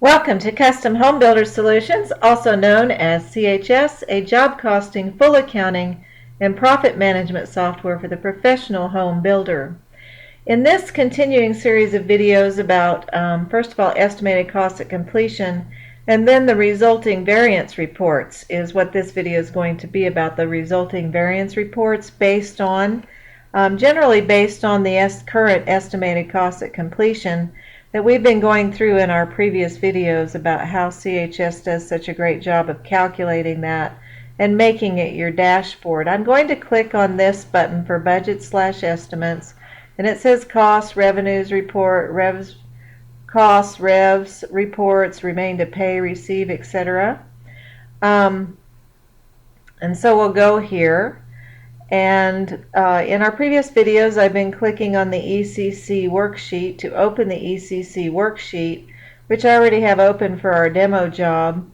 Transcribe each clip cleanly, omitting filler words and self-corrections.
Welcome to Custom Home Builder Solutions, also known as CHS, a job costing, full accounting, and profit management software for the professional home builder. In this continuing series of videos about, first of all, estimated cost at completion, and then the resulting variance reports is what this video is going to be about, the resulting variance reports based on, generally based on the current estimated cost at completion that we've been going through in our previous videos about how CHS does such a great job of calculating that and making it your dashboard. I'm going to click on this button for budget/estimates, and it says costs, revenues report, costs, revs, reports, remain to pay, receive, etc. And so we'll go here. And in our previous videos, I've been clicking on the ECC worksheet to open the ECC worksheet, which I already have open for our demo job.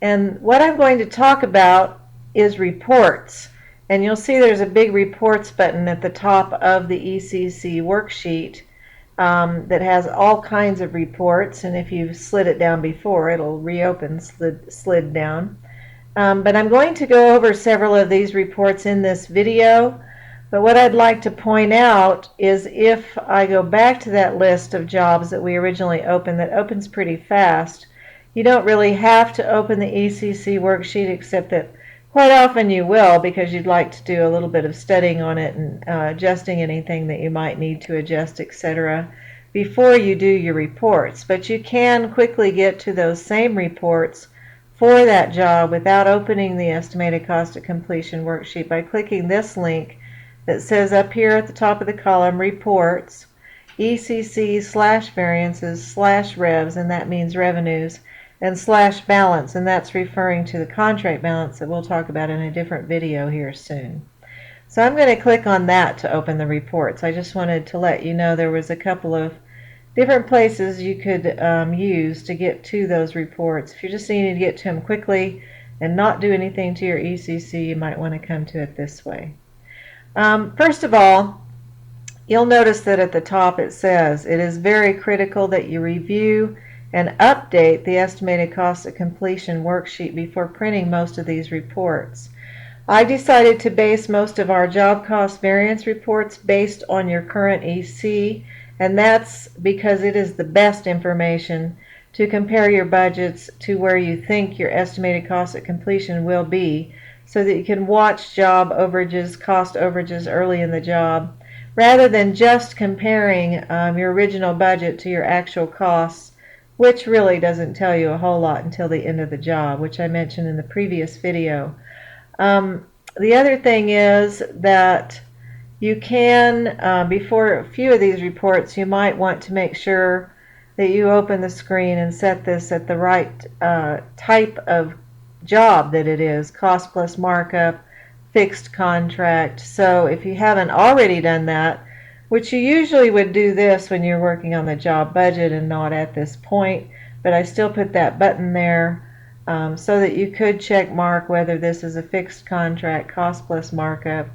And what I'm going to talk about is reports. And you'll see there's a big reports button at the top of the ECC worksheet that has all kinds of reports. And if you've slid it down before, it'll reopen slid down. But I'm going to go over several of these reports in this video. But what I'd like to point out is if I go back to that list of jobs that we originally opened, that opens pretty fast, you don't really have to open the ECC worksheet, except that quite often you will, because you'd like to do a little bit of studying on it and adjusting anything that you might need to adjust, etc., before you do your reports. But you can quickly get to those same reports for that job without opening the estimated cost of completion worksheet by clicking this link that says up here at the top of the column, reports, ECC/variances/revs, and that means revenues, and /balance, and that's referring to the contract balance that we'll talk about in a different video here soon. So I'm going to click on that to open the reports. I just wanted to let you know there was a couple of different places you could use to get to those reports. If you're just needing to get to them quickly and not do anything to your ECC, you might want to come to it this way. First of all, you'll notice that at the top it says it is very critical that you review and update the estimated cost of completion worksheet before printing most of these reports. I decided to base most of our job cost variance reports based on your current EC, and that's because it is the best information to compare your budgets to where you think your estimated cost at completion will be, so that you can watch job overages, cost overages early in the job, rather than just comparing your original budget to your actual costs, which really doesn't tell you a whole lot until the end of the job, which I mentioned in the previous video. The other thing is that you can, before a few of these reports, you might want to make sure that you open the screen and set this at the right type of job that it is, cost plus markup, fixed contract. So if you haven't already done that, which you usually would do this when you're working on the job budget and not at this point, but I still put that button there so that you could check mark whether this is a fixed contract, cost plus markup.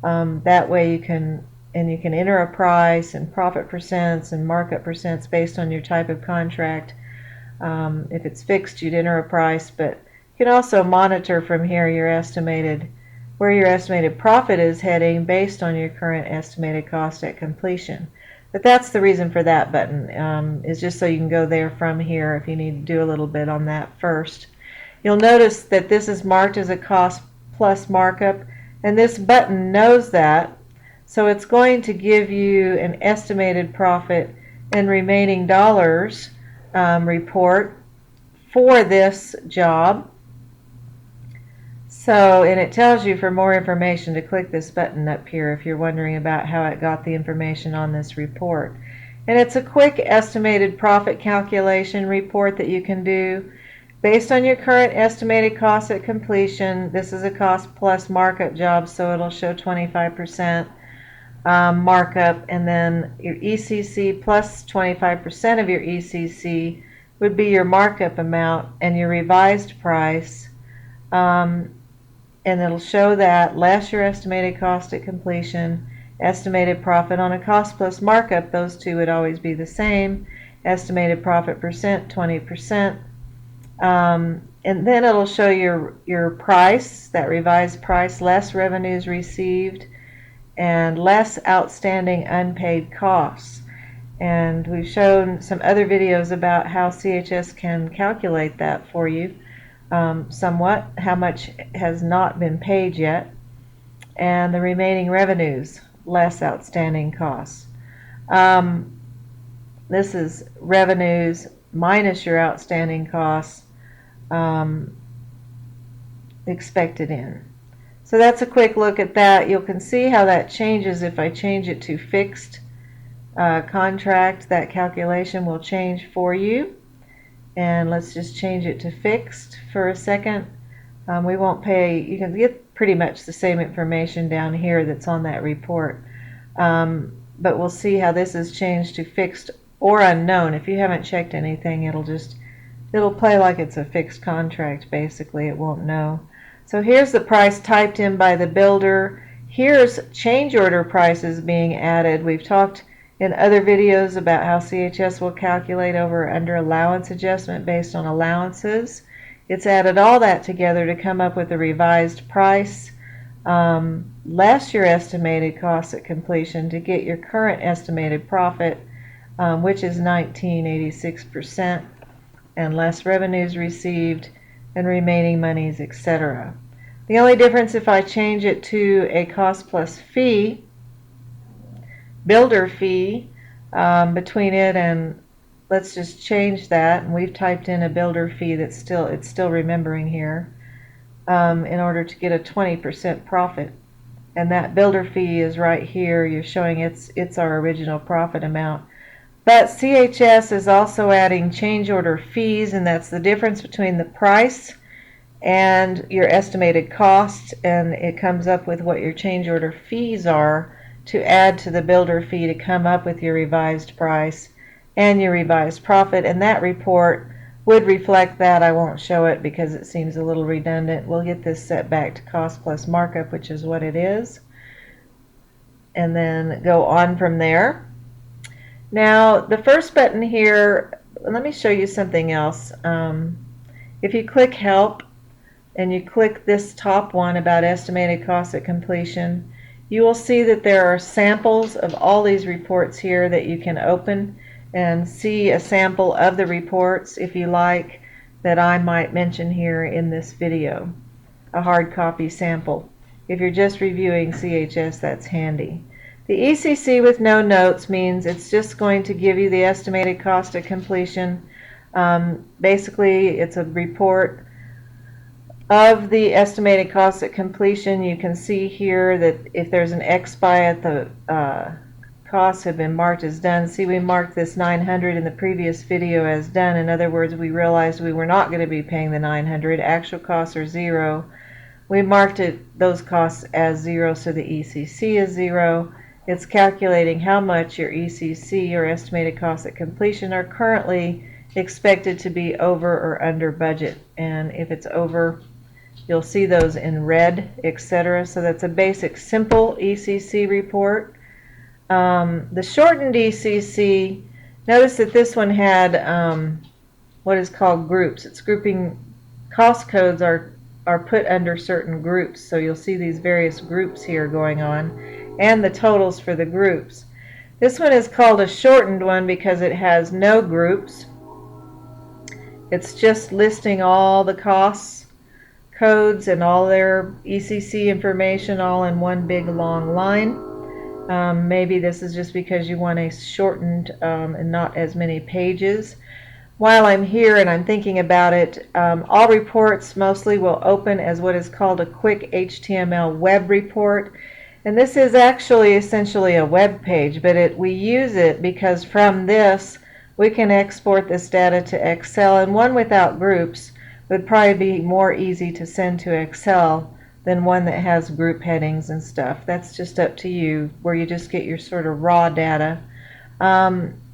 That way you can enter a price and profit percents and markup percents based on your type of contract. If it's fixed, you'd enter a price, but you can also monitor from here where your estimated profit is heading based on your current estimated cost at completion. But that's the reason for that button, is just so you can go there from here if you need to do a little bit on that first. You'll notice that this is marked as a cost plus markup, and this button knows that, so it's going to give you an estimated profit and remaining dollars report for this job. So, and it tells you for more information to click this button up here if you're wondering about how it got the information on this report. And it's a quick estimated profit calculation report that you can do based on your current estimated cost at completion. This is a cost plus markup job, so it'll show 25% markup, and then your ECC plus 25% of your ECC would be your markup amount and your revised price. And it'll show that less your estimated cost at completion, estimated profit on a cost plus markup, those two would always be the same, estimated profit percent, 20%. And then it'll show your price, that revised price, less revenues received, and less outstanding unpaid costs. And we've shown some other videos about how CHS can calculate that for you somewhat, how much has not been paid yet, and the remaining revenues, less outstanding costs. This is revenues minus your outstanding costs expected in. So that's a quick look at that. You can see how that changes if I change it to fixed contract. That calculation will change for you. And let's just change it to fixed for a second. We won't pay, you can get pretty much the same information down here that's on that report. But we'll see how this is changed to fixed or unknown. If you haven't checked anything, it'll play like it's a fixed contract, basically. It won't know. So here's the price typed in by the builder. Here's change order prices being added. We've talked in other videos about how CHS will calculate over or under allowance adjustment based on allowances. It's added all that together to come up with a revised price, less your estimated cost at completion to get your current estimated profit, which is 19.86%, and less revenues received and remaining monies, etc. The only difference if I change it to a cost plus fee, builder fee, between it and, let's just change that, and we've typed in a builder fee that's still remembering here, in order to get a 20% profit. And that builder fee is right here. You're showing it's our original profit amount. But CHS is also adding change order fees, and that's the difference between the price and your estimated cost, and it comes up with what your change order fees are to add to the builder fee to come up with your revised price and your revised profit. And that report would reflect that. I won't show it because it seems a little redundant. We'll get this set back to cost plus markup, which is what it is, and then go on from there. Now, the first button here, let me show you something else. If you click Help and you click this top one about estimated cost at completion, you will see that there are samples of all these reports here that you can open and see a sample of the reports, if you like, that I might mention here in this video. A hard copy sample. If you're just reviewing CHS, that's handy. The ECC with no notes means it's just going to give you the estimated cost of completion. Basically, it's a report of the estimated cost at completion. You can see here that if there's an XBY at the costs have been marked as done. See, we marked this 900 in the previous video as done. In other words, we realized we were not going to be paying the 900. Actual costs are 0. We marked those costs as 0, so the ECC is 0. It's calculating how much your ECC, or estimated costs at completion, are currently expected to be over or under budget. And if it's over, you'll see those in red, etc. So that's a basic, simple ECC report. The shortened ECC, notice that this one had what is called groups. It's grouping. Cost codes are put under certain groups, so you'll see these various groups here going on, and the totals for the groups. This one is called a shortened one because it has no groups. It's just listing all the costs, codes, and all their ECC information all in one big long line. Maybe this is just because you want a shortened and not as many pages. While I'm here and I'm thinking about it, all reports mostly will open as what is called a quick HTML web report. And this is actually essentially a web page, but we use it because from this we can export this data to Excel, and one without groups would probably be more easy to send to Excel than one that has group headings and stuff. That's just up to you, where you just get your sort of raw data.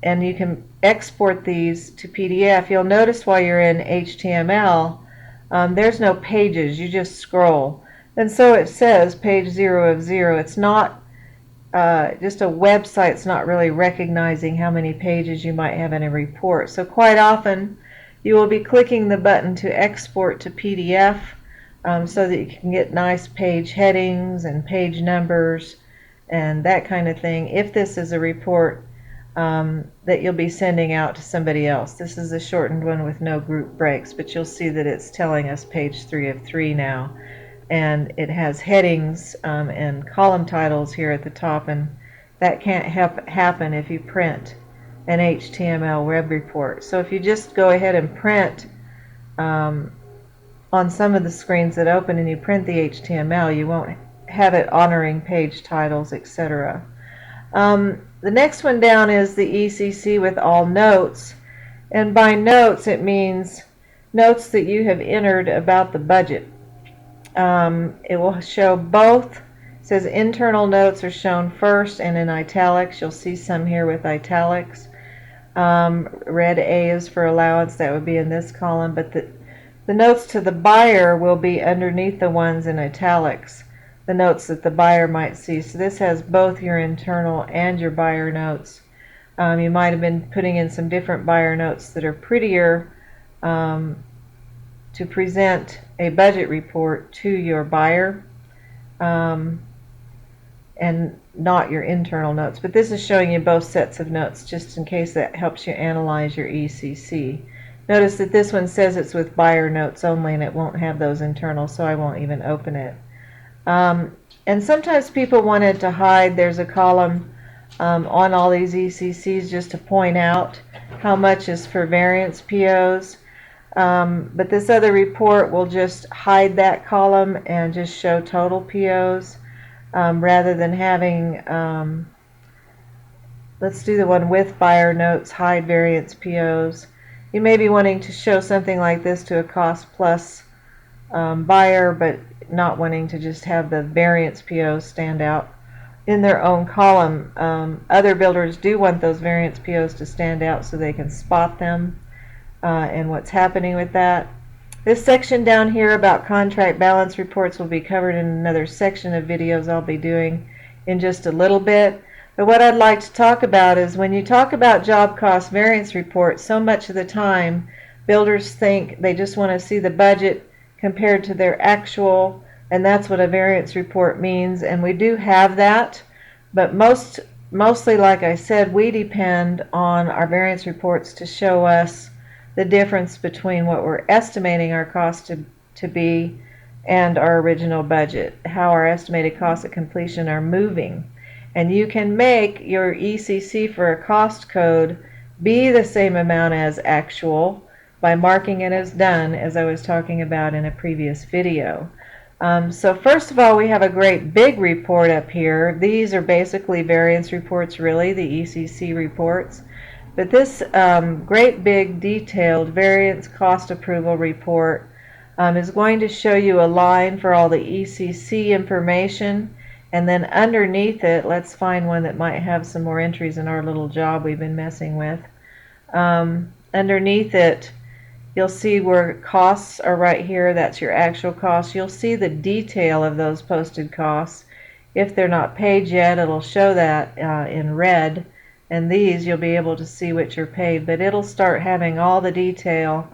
And you can export these to PDF. You'll notice while you're in HTML, there's no pages. You just scroll. And so it says page 0 of 0. It's not just a website's not really recognizing how many pages you might have in a report. So quite often you will be clicking the button to export to PDF so that you can get nice page headings and page numbers and that kind of thing if this is a report that you'll be sending out to somebody else. This is a shortened one with no group breaks, but you'll see that it's telling us page 3 of 3 now. And it has headings and column titles here at the top, and that can't happen if you print an HTML web report. So if you just go ahead and print on some of the screens that open and you print the HTML, you won't have it honoring page titles, etc. The next one down is the ECC with all notes, and by notes it means notes that you have entered about the budget. It will show both. It says internal notes are shown first and in italics. You'll see some here with italics. Red A is for allowance. That would be in this column, but the notes to the buyer will be underneath the ones in italics, the notes that the buyer might see. So this has both your internal and your buyer notes. You might have been putting in some different buyer notes that are prettier to present a budget report to your buyer and not your internal notes. But this is showing you both sets of notes just in case that helps you analyze your ECC. Notice that this one says it's with buyer notes only and it won't have those internal, so I won't even open it. And sometimes people wanted to hide. There's a column on all these ECCs just to point out how much is for variance POs. But this other report will just hide that column and just show total POs rather than having, let's do the one with buyer notes, hide variance POs. You may be wanting to show something like this to a cost plus buyer, but not wanting to just have the variance POs stand out in their own column. Other builders do want those variance POs to stand out so they can spot them and what's happening with that. This section down here about contract balance reports will be covered in another section of videos I'll be doing in just a little bit. But what I'd like to talk about is when you talk about job cost variance reports, so much of the time builders think they just want to see the budget compared to their actual, and that's what a variance report means, and we do have that, but mostly, like I said, we depend on our variance reports to show us the difference between what we're estimating our cost to be and our original budget, how our estimated costs of completion are moving. And you can make your ECC for a cost code be the same amount as actual by marking it as done, as I was talking about in a previous video. So first of all, we have a great big report up here. These are basically variance reports, really, the ECC reports. But this great big detailed variance cost approval report is going to show you a line for all the ECC information, and then underneath it, let's find one that might have some more entries in our little job we've been messing with. Underneath it, you'll see where costs are right here. That's your actual costs. You'll see the detail of those posted costs. If they're not paid yet, it'll show that in red. And these you'll be able to see what you're paid, but it'll start having all the detail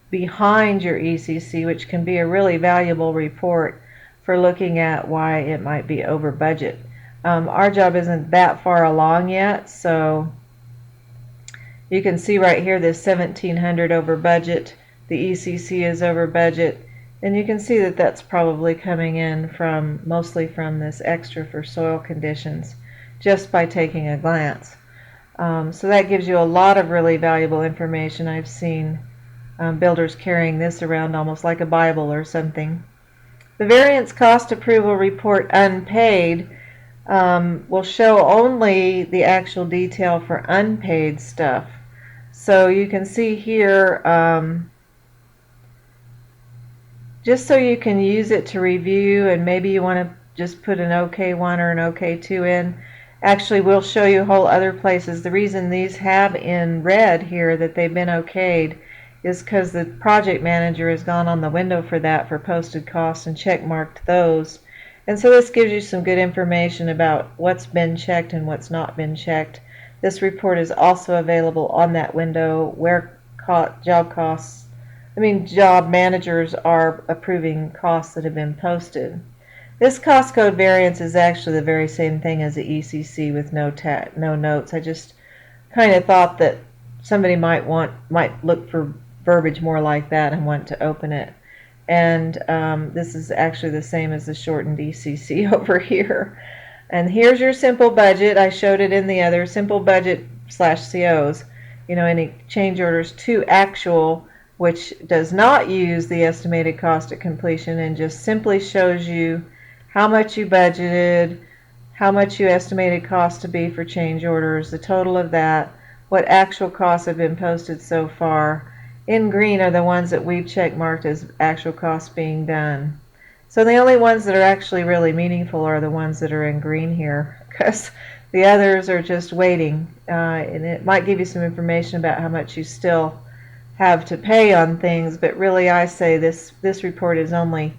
behind your ECC, which can be a really valuable report for looking at why it might be over budget. Our job isn't that far along yet, so you can see right here this 1,700 over budget, the ECC is over budget, and you can see that that's probably coming in from mostly from this extra for soil conditions just by taking a glance. So that gives you a lot of really valuable information. I've seen builders carrying this around almost like a Bible or something. The variance cost approval report unpaid will show only the actual detail for unpaid stuff. So you can see here, just so you can use it to review, and maybe you want to just put an OK1 or an OK2 in. Actually, we'll show you whole other places. The reason these have in red here that they've been okayed is because the project manager has gone on the window for that for posted costs and check marked those. And so this gives you some good information about what's been checked and what's not been checked. This report is also available on that window where job managers are approving costs that have been posted. This cost code variance is actually the very same thing as the ECC with no notes. I just kind of thought that somebody might look for verbiage more like that and want to open it. And this is actually the same as the shortened ECC over here. And here's your simple budget. I showed it in the other simple budget / COs. Any change orders to actual, which does not use the estimated cost at completion and just simply shows you how much you budgeted, how much you estimated cost to be for change orders, the total of that, what actual costs have been posted so far. In green are the ones that we've check marked as actual costs being done. So the only ones that are actually really meaningful are the ones that are in green here, because the others are just waiting. And it might give you some information about how much you still have to pay on things, but really I say this report is only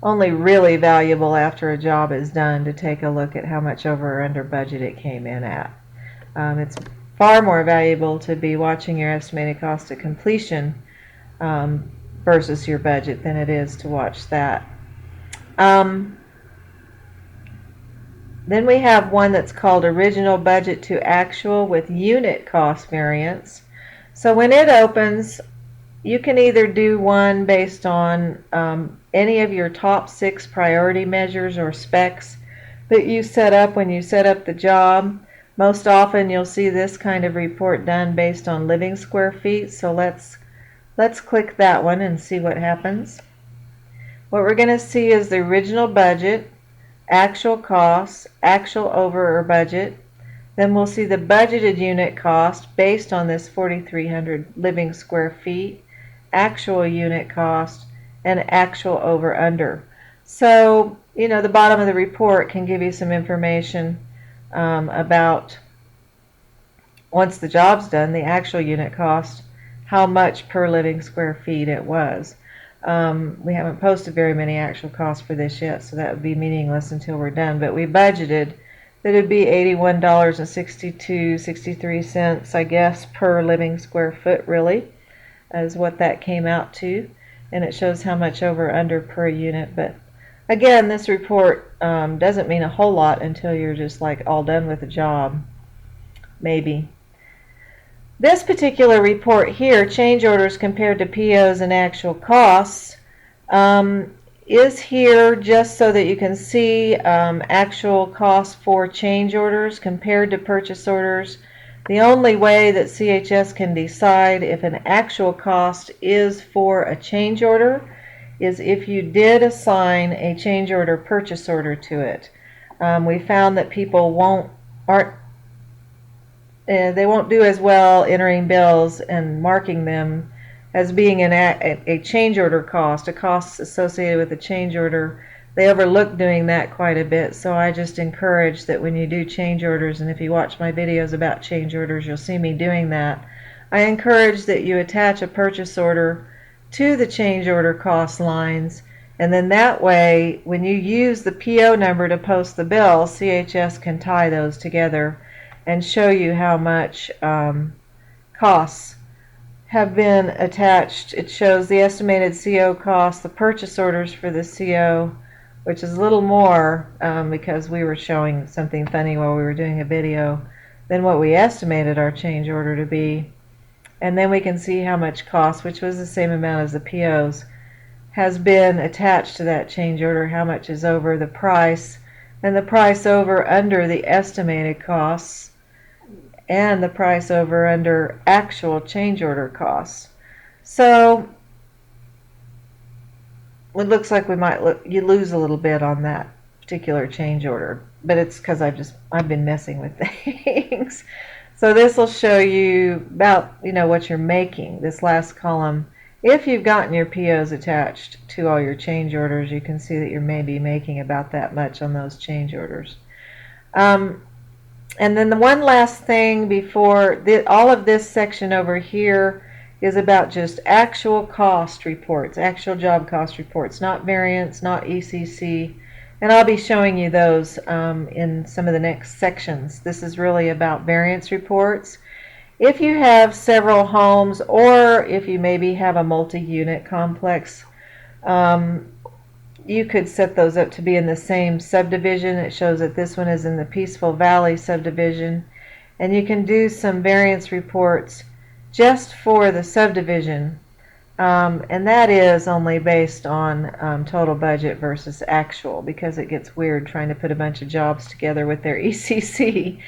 really valuable after a job is done to take a look at how much over or under budget it came in at. It's far more valuable to be watching your estimated cost of completion versus your budget than it is to watch that. Then we have one that's called original budget to actual with unit cost variance. So when it opens, you can either do one based on any of your top 6 priority measures or specs that you set up when you set up the job. Most often you'll see this kind of report done based on living square feet. So let's click that one and see what happens. What we're going to see is the original budget, actual costs, actual over or budget. Then we'll see the budgeted unit cost based on this 4,300 living square feet, actual unit cost, and actual over under. So, the bottom of the report can give you some information about, once the job's done, the actual unit cost, how much per living square feet it was. We haven't posted very many actual costs for this yet, so that would be meaningless until we're done, but we budgeted that it'd be $81.63, I guess, per living square foot, really, is what that came out to. And it shows how much over or under per unit. But again, this report doesn't mean a whole lot until you're just like all done with the job, maybe. This particular report here, change orders compared to POs and actual costs, is here just so that you can see actual costs for change orders compared to purchase orders. The only way that CHS can decide if an actual cost is for a change order is if you did assign a change order purchase order to it. We found that people won't do as well entering bills and marking them as being a change order cost, a cost associated with a change order. They overlook doing that quite a bit, so I just encourage that when you do change orders, and if you watch my videos about change orders, you'll see me doing that. I encourage that you attach a purchase order to the change order cost lines, and then that way, when you use the PO number to post the bill, CHS can tie those together and show you how much costs have been attached. It shows the estimated CO cost, the purchase orders for the CO, which is a little more because we were showing something funny while we were doing a video than what we estimated our change order to be. And then we can see how much cost, which was the same amount as the POs, has been attached to that change order, how much is over the price, and the price over under the estimated costs, and the price over under actual change order costs. So it looks like you lose a little bit on that particular change order, but it's because I've been messing with things. So this will show you about what you're making. This last column, if you've gotten your POs attached to all your change orders, you can see that you're maybe making about that much on those change orders. And then the one last thing before all of this section over here is about just actual cost reports, actual job cost reports, not variance, not ECC, And I'll be showing you those in some of the next sections. This is really about variance reports. If you have several homes, or if you maybe have a multi-unit complex, you could set those up to be in the same subdivision. It shows that this one is in the Peaceful Valley subdivision. And you can do some variance reports just for the subdivision. And that is only based on total budget versus actual, because it gets weird trying to put a bunch of jobs together with their ECC.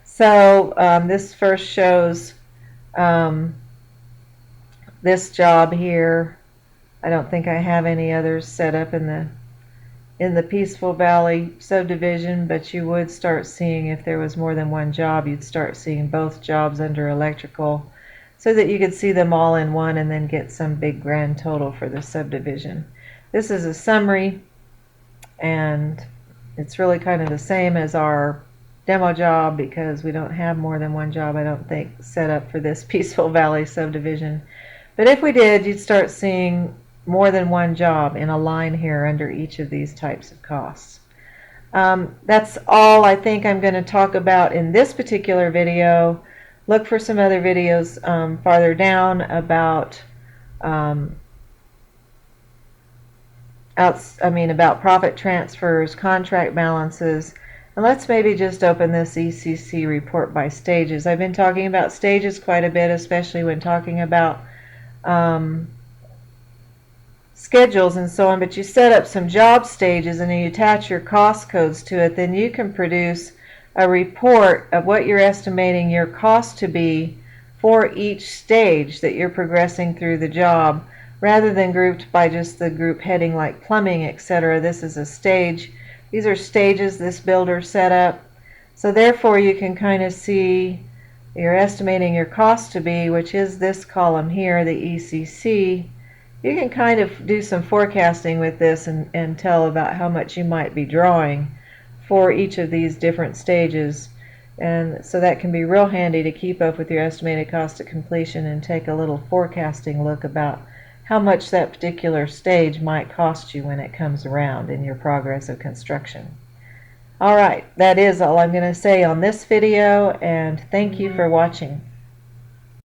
So this first shows this job here. I don't think I have any others set up in the Peaceful Valley subdivision, but you would start seeing, if there was more than one job, you'd start seeing both jobs under electrical, so that you could see them all in one and then get some big grand total for the subdivision. This is a summary, and it's really kind of the same as our demo job, because we don't have more than one job, I don't think, set up for this Peaceful Valley subdivision. But if we did, you'd start seeing more than one job in a line here under each of these types of costs. That's all I think I'm going to talk about in this particular video. Look for some other videos farther down about about profit transfers, contract balances. And let's maybe just open this ECC report by stages. I've been talking about stages quite a bit, especially when talking about schedules and so on, but you set up some job stages and then you attach your cost codes to it, then you can produce a report of what you're estimating your cost to be for each stage that you're progressing through the job, rather than grouped by just the group heading like plumbing, etc. This is a stage. These are stages this builder set up. So therefore you can kind of see you're estimating your cost to be, which is this column here, the ECC. You can kind of do some forecasting with this and tell about how much you might be drawing for each of these different stages. And so that can be real handy to keep up with your estimated cost of completion and take a little forecasting look about how much that particular stage might cost you when it comes around in your progress of construction. All right, that is all I'm going to say on this video, and thank you for watching.